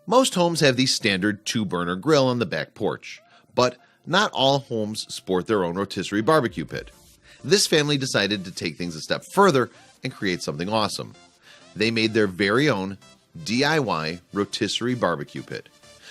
Most homes have the standard 2-burner grill on the back porch, but not all homes sport their own rotisserie barbecue pit. This family decided to take things a step further and create something awesome. They made their very own DIY rotisserie barbecue pit.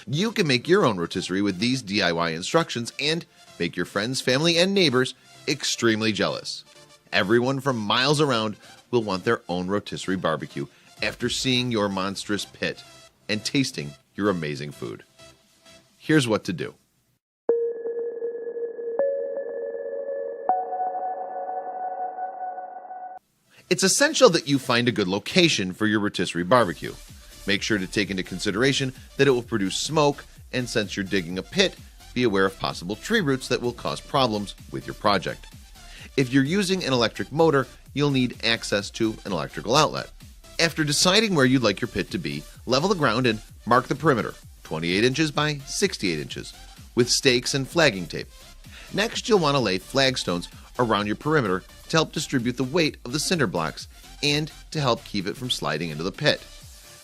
You can make your own rotisserie with these DIY instructions and make your friends, family, and neighbors extremely jealous. Everyone from miles around will want their own rotisserie barbecue after seeing your monstrous pit and tasting your amazing food. Here's what to do. It's essential that you find a good location for your rotisserie barbecue. Make sure to take into consideration that it will produce smoke, and since you're digging a pit, be aware of possible tree roots that will cause problems with your project. If you're using an electric motor, you'll need access to an electrical outlet. After deciding where you'd like your pit to be, level the ground and mark the perimeter, 28 inches by 68 inches, with stakes and flagging tape. Next, you'll want to lay flagstones around your perimeter to help distribute the weight of the cinder blocks and to help keep it from sliding into the pit.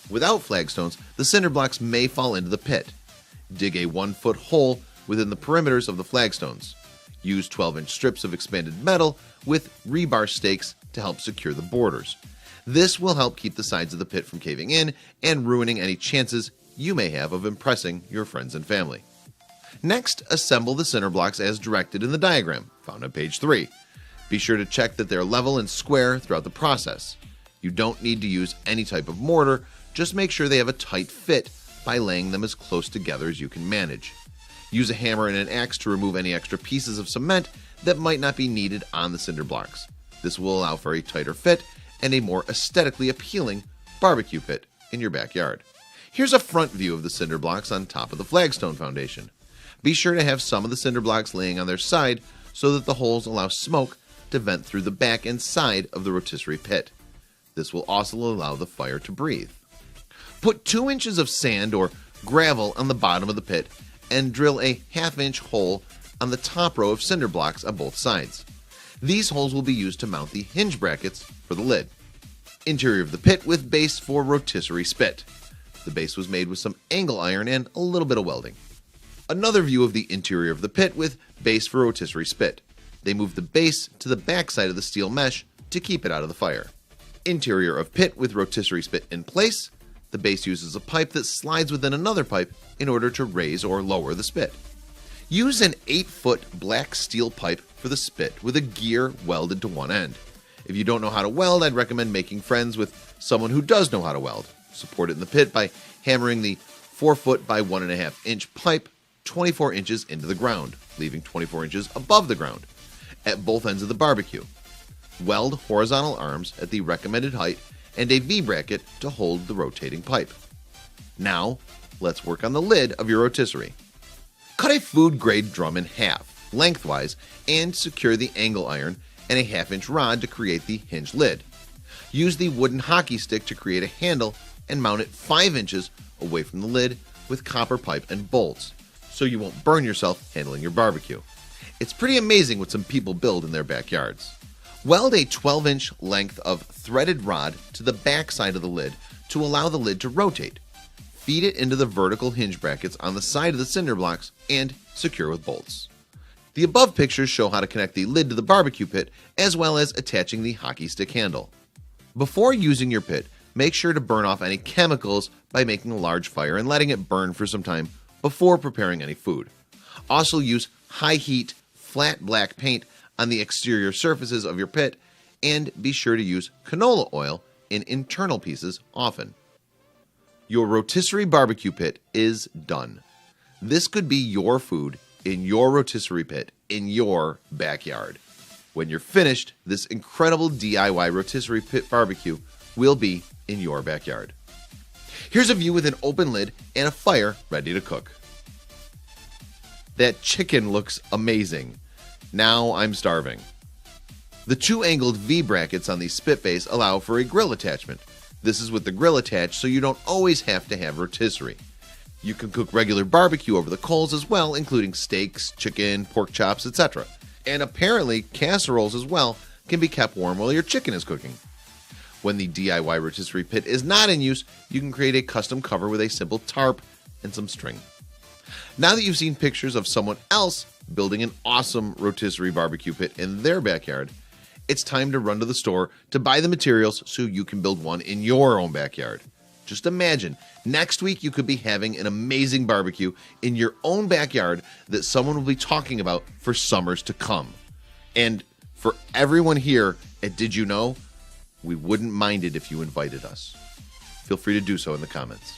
Without flagstones, the cinder blocks may fall into the pit. Dig a 1-foot hole within the perimeters of the flagstones. Use 12-inch strips of expanded metal with rebar stakes to help secure the borders. This will help keep the sides of the pit from caving in and ruining any chances you may have of impressing your friends and family. Next, assemble the cinder blocks as directed in the diagram found on page 3. Be sure to check that they're level and square throughout the process. You don't need to use any type of mortar, just make sure they have a tight fit by laying them as close together as you can manage. Use a hammer and an axe to remove any extra pieces of cement that might not be needed on the cinder blocks. This will allow for a tighter fit and a more aesthetically appealing barbecue pit in your backyard. Here's a front view of the cinder blocks on top of the flagstone foundation. Be sure to have some of the cinder blocks laying on their side so that the holes allow smoke to vent through the back and side of the rotisserie pit. This will also allow the fire to breathe. Put 2 inches of sand or gravel on the bottom of the pit and drill a 1/2-inch hole on the top row of cinder blocks on both sides. These holes will be used to mount the hinge brackets for the lid. Interior of the pit with base for rotisserie spit. The base was made with some angle iron and a little bit of welding. Another view of the interior of the pit with base for rotisserie spit. They moved the base to the back side of the steel mesh to keep it out of the fire. Interior of pit with rotisserie spit in place. The base uses a pipe that slides within another pipe in order to raise or lower the spit. Use an 8-foot black steel pipe for the spit with a gear welded to one end. If you don't know how to weld, I'd recommend making friends with someone who does know how to weld. Support it in the pit by hammering the 4-foot by 1.5-inch pipe 24 inches into the ground, leaving 24 inches above the ground at both ends of the barbecue. Weld horizontal arms at the recommended height and a V-bracket to hold the rotating pipe. Now, let's work on the lid of your rotisserie. Cut a food-grade drum in half, lengthwise, and secure the angle iron and a 1/2-inch rod to create the hinge lid. Use the wooden hockey stick to create a handle and mount it 5 inches away from the lid with copper pipe and bolts, so you won't burn yourself handling your barbecue. It's pretty amazing what some people build in their backyards. Weld a 12-inch length of threaded rod to the back side of the lid to allow the lid to rotate. Feed it into the vertical hinge brackets on the side of the cinder blocks and secure with bolts. The above pictures show how to connect the lid to the barbecue pit as well as attaching the hockey stick handle. Before using your pit, make sure to burn off any chemicals by making a large fire and letting it burn for some time before preparing any food. Also use high heat, flat black paint on the exterior surfaces of your pit, and be sure to use canola oil in internal pieces often. Your rotisserie barbecue pit is done. This could be your food in your rotisserie pit in your backyard. When you're finished, this incredible DIY rotisserie pit barbecue will be in your backyard. Here's a view with an open lid and a fire ready to cook. That chicken looks amazing. Now I'm starving. The 2 angled V brackets on the spit base allow for a grill attachment. This is with the grill attached so you don't always have to have rotisserie. You can cook regular barbecue over the coals as well, including steaks, chicken, pork chops, etc. And apparently casseroles as well can be kept warm while your chicken is cooking. When the DIY rotisserie pit is not in use, you can create a custom cover with a simple tarp and some string. Now that you've seen pictures of someone else building an awesome rotisserie barbecue pit in their backyard, it's time to run to the store to buy the materials so you can build one in your own backyard. Just imagine, next week you could be having an amazing barbecue in your own backyard that someone will be talking about for summers to come. And for everyone here at Did You Know, we wouldn't mind it if you invited us. Feel free to do so in the comments.